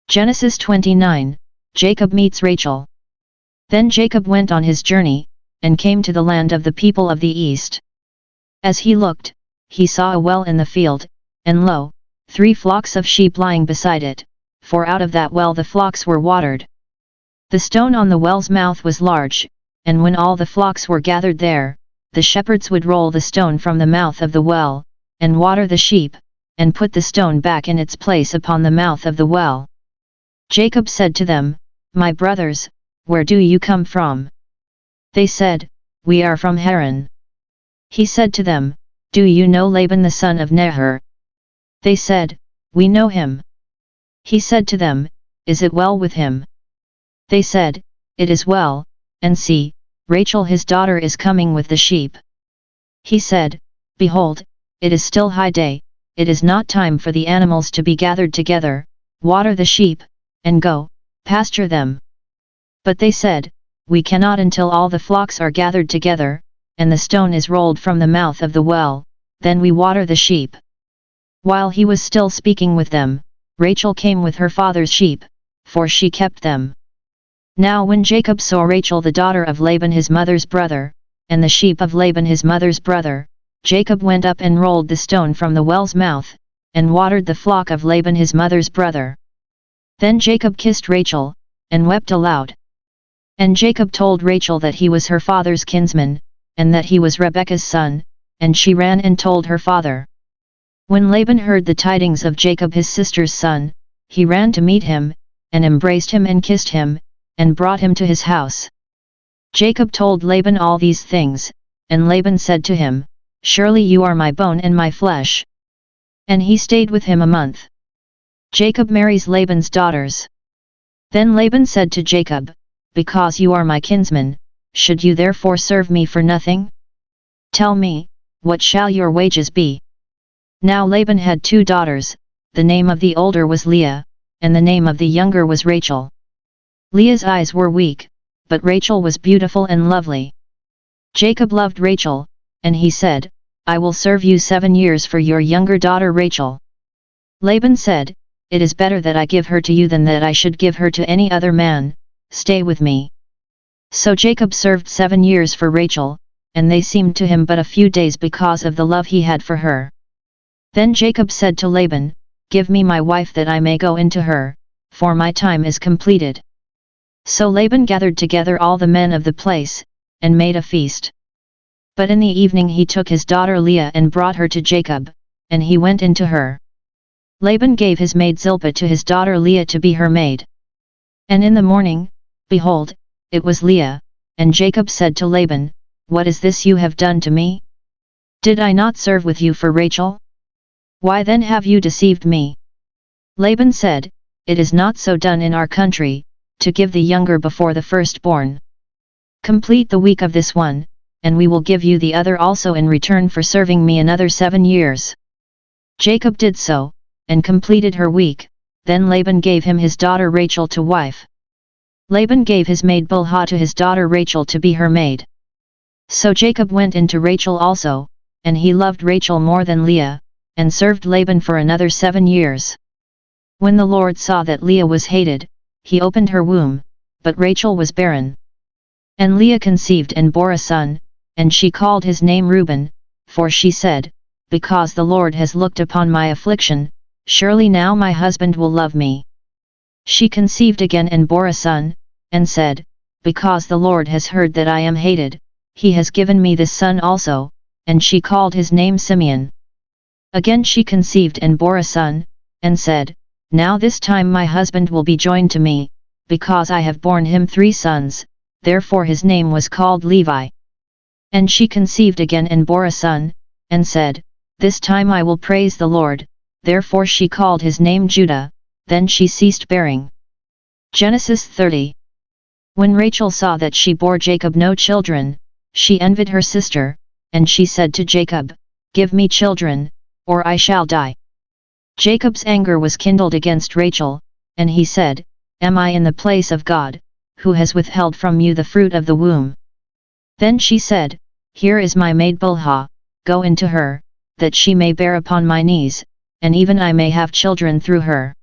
Genesis 29, Jacob meets Rachel. Then Jacob went on his journey, and came to the land of the people of the east. As he looked, he saw a well in the field, and lo, 3 flocks of sheep lying beside it, for out of that well the flocks were watered. The stone on the well's mouth was large, and when all the flocks were gathered there, the shepherds would roll the stone from the mouth of the well, and water the sheep, and put the stone back in its place upon the mouth of the well. Jacob said to them, "My brothers, where do you come from?" They said, "We are from Haran." He said to them, "Do you know Laban the son of Nahor?" They said, "We know him." He said to them, "Is it well with him?" They said, "It is well, and see, Rachel his daughter is coming with the sheep." He said, "Behold, it is still high day, it is not time for the animals to be gathered together, water the sheep, and go, pasture them." But they said, "We cannot until all the flocks are gathered together, and the stone is rolled from the mouth of the well, then we water the sheep." While he was still speaking with them, Rachel came with her father's sheep, for she kept them. Now when Jacob saw Rachel the daughter of Laban his mother's brother, and the sheep of Laban his mother's brother, Jacob went up and rolled the stone from the well's mouth, and watered the flock of Laban his mother's brother. Then Jacob kissed Rachel, and wept aloud. And Jacob told Rachel that he was her father's kinsman, and that he was Rebekah's son, and she ran and told her father. When Laban heard the tidings of Jacob his sister's son, he ran to meet him, and embraced him and kissed him, and brought him to his house. Jacob told Laban all these things, and Laban said to him, "Surely you are my bone and my flesh." And he stayed with him a month. Jacob marries Laban's daughters. Then Laban said to Jacob, "Because you are my kinsman, should you therefore serve me for nothing? Tell me, what shall your wages be?" Now Laban had 2 daughters, the name of the older was Leah, and the name of the younger was Rachel. Leah's eyes were weak, but Rachel was beautiful and lovely. Jacob loved Rachel, and he said, "I will serve you 7 years for your younger daughter Rachel." Laban said, "It is better that I give her to you than that I should give her to any other man, stay with me." So Jacob served 7 years for Rachel, and they seemed to him but a few days because of the love he had for her. Then Jacob said to Laban, "Give me my wife that I may go into her, for my time is completed." So Laban gathered together all the men of the place, and made a feast. But in the evening he took his daughter Leah and brought her to Jacob, and he went into her. Laban gave his maid Zilpah to his daughter Leah to be her maid. And in the morning, behold, it was Leah, and Jacob said to Laban, "What is this you have done to me? Did I not serve with you for Rachel? Why then have you deceived me?" Laban said, "It is not so done in our country, to give the younger before the firstborn. Complete the week of this one, and we will give you the other also in return for serving me another 7 years." Jacob did so, and completed her week. Then Laban gave him his daughter Rachel to wife. Laban gave his maid Bilhah to his daughter Rachel to be her maid. So Jacob went into Rachel also, and he loved Rachel more than Leah, and served Laban for another 7 years. When the Lord saw that Leah was hated, he opened her womb, but Rachel was barren. And Leah conceived and bore a son, and she called his name Reuben, for she said, "Because the Lord has looked upon my affliction, surely now my husband will love me." She conceived again and bore a son, and said, "Because the Lord has heard that I am hated, he has given me this son also," and she called his name Simeon. Again she conceived and bore a son, and said, "Now this time my husband will be joined to me, because I have borne him 3 sons, therefore his name was called Levi." And she conceived again and bore a son, and said, "This time I will praise the Lord," therefore she called his name Judah, then she ceased bearing. Genesis 30. When Rachel saw that she bore Jacob no children, she envied her sister, and she said to Jacob, "Give me children, or I shall die." Jacob's anger was kindled against Rachel, and he said, "Am I in the place of God, who has withheld from you the fruit of the womb?" Then she said, "Here is my maid Bilhah, go into her, that she may bear upon my knees, and even I may have children through her."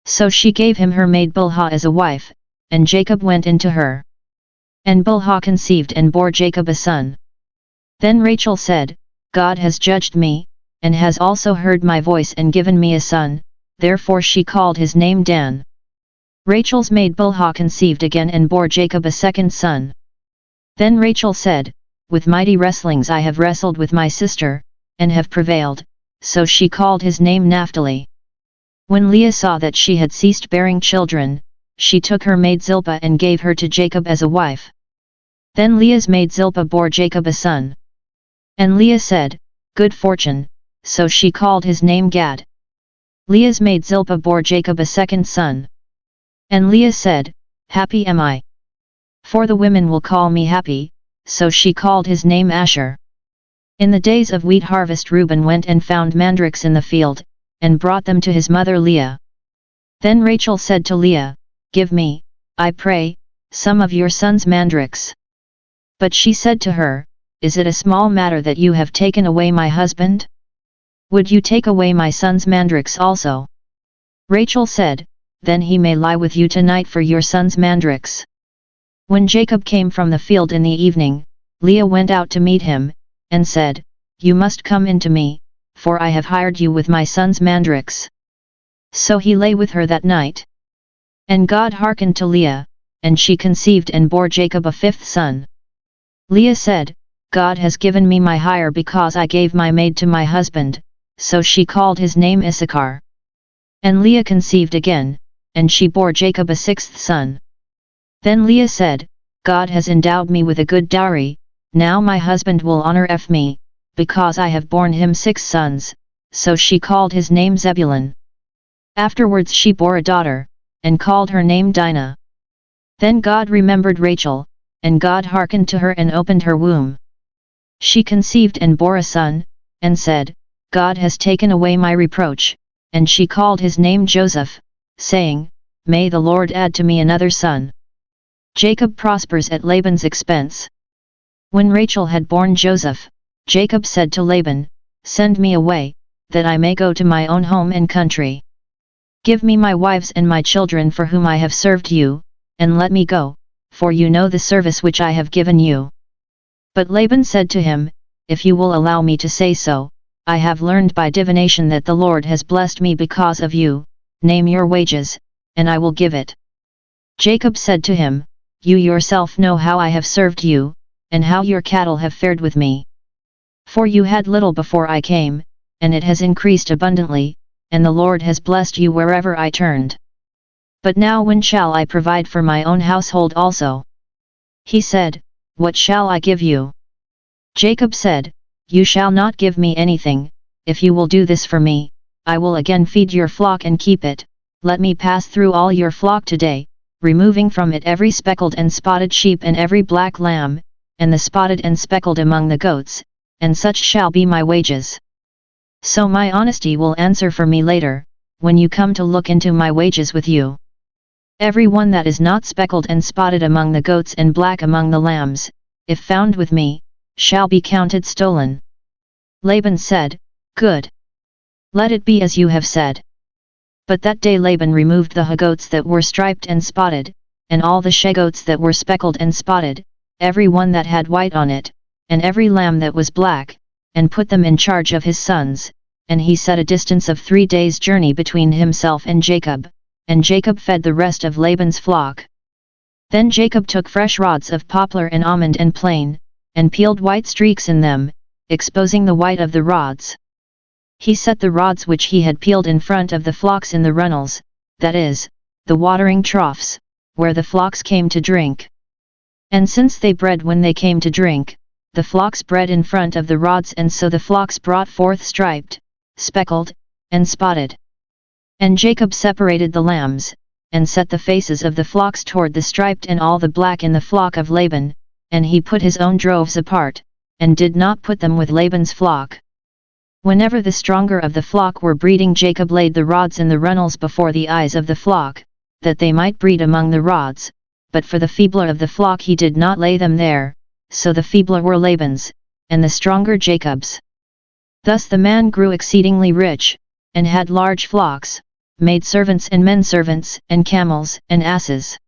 So she gave him her maid Bilhah as a wife, and Jacob went into her. And Bilhah conceived and bore Jacob a son. Then Rachel said, God has judged me, and has also heard my voice and given me a son, therefore she called his name Dan. Rachel's maid Bilhah conceived again and bore Jacob a second son. Then Rachel said, with mighty wrestlings I have wrestled with my sister, and have prevailed, so she called his name Naphtali. When Leah saw that she had ceased bearing children, she took her maid Zilpah and gave her to Jacob as a wife. Then Leah's maid Zilpah bore Jacob a son. And Leah said, Good fortune, so she called his name Gad. Leah's maid Zilpah bore Jacob a second son. And Leah said, Happy am I. For the women will call me happy, so she called his name Asher. In the days of wheat harvest Reuben went and found mandrakes in the field, and brought them to his mother Leah. Then Rachel said to Leah, Give me, I pray, some of your son's mandrakes. But she said to her, Is it a small matter that you have taken away my husband? Would you take away my son's mandrakes also? Rachel said, Then he may lie with you tonight for your son's mandrakes. When Jacob came from the field in the evening, Leah went out to meet him, and said, You must come in to me, for I have hired you with my son's mandrakes. So he lay with her that night. And God hearkened to Leah, and she conceived and bore Jacob a fifth son. Leah said, God has given me my hire because I gave my maid to my husband, so she called his name Issachar. And Leah conceived again, and she bore Jacob a sixth son. Then Leah said, God has endowed me with a good dowry, now my husband will honor me, because I have borne him 6 sons, so she called his name Zebulun. Afterwards she bore a daughter, and called her name Dinah. Then God remembered Rachel, and God hearkened to her and opened her womb. She conceived and bore a son, and said, God has taken away my reproach, and she called his name Joseph, saying, May the Lord add to me another son. Jacob prospers at Laban's expense. When Rachel had borne Joseph, Jacob said to Laban, Send me away, that I may go to my own home and country. Give me my wives and my children for whom I have served you, and let me go, for you know the service which I have given you. But Laban said to him, If you will allow me to say so, I have learned by divination that the Lord has blessed me because of you, name your wages, and I will give it. Jacob said to him, You yourself know how I have served you, and how your cattle have fared with me. For you had little before I came, and it has increased abundantly, and the Lord has blessed you wherever I turned. But now when shall I provide for my own household also? He said, What shall I give you? Jacob said, You shall not give me anything, if you will do this for me, I will again feed your flock and keep it, let me pass through all your flock today, removing from it every speckled and spotted sheep and every black lamb, and the spotted and speckled among the goats, and such shall be my wages. So my honesty will answer for me later, when you come to look into my wages with you. Every one that is not speckled and spotted among the goats and black among the lambs, if found with me, shall be counted stolen. Laban said, Good. Let it be as you have said. But that day Laban removed the he-goats that were striped and spotted, and all the she-goats that were speckled and spotted, every one that had white on it, and every lamb that was black, and put them in charge of his sons, and he set a distance of 3 days' journey between himself and Jacob, and Jacob fed the rest of Laban's flock. Then Jacob took fresh rods of poplar and almond and plane, and peeled white streaks in them, exposing the white of the rods. He set the rods which he had peeled in front of the flocks in the runnels, that is, the watering troughs, where the flocks came to drink. And since they bred when they came to drink, the flocks bred in front of the rods, and so the flocks brought forth striped, speckled, and spotted. And Jacob separated the lambs, and set the faces of the flocks toward the striped and all the black in the flock of Laban, and he put his own droves apart, and did not put them with Laban's flock. Whenever the stronger of the flock were breeding, Jacob laid the rods in the runnels before the eyes of the flock, that they might breed among the rods, but for the feebler of the flock he did not lay them there, so the feebler were Laban's, and the stronger Jacob's. Thus the man grew exceedingly rich, and had large flocks, maidservants and menservants, and camels, and asses.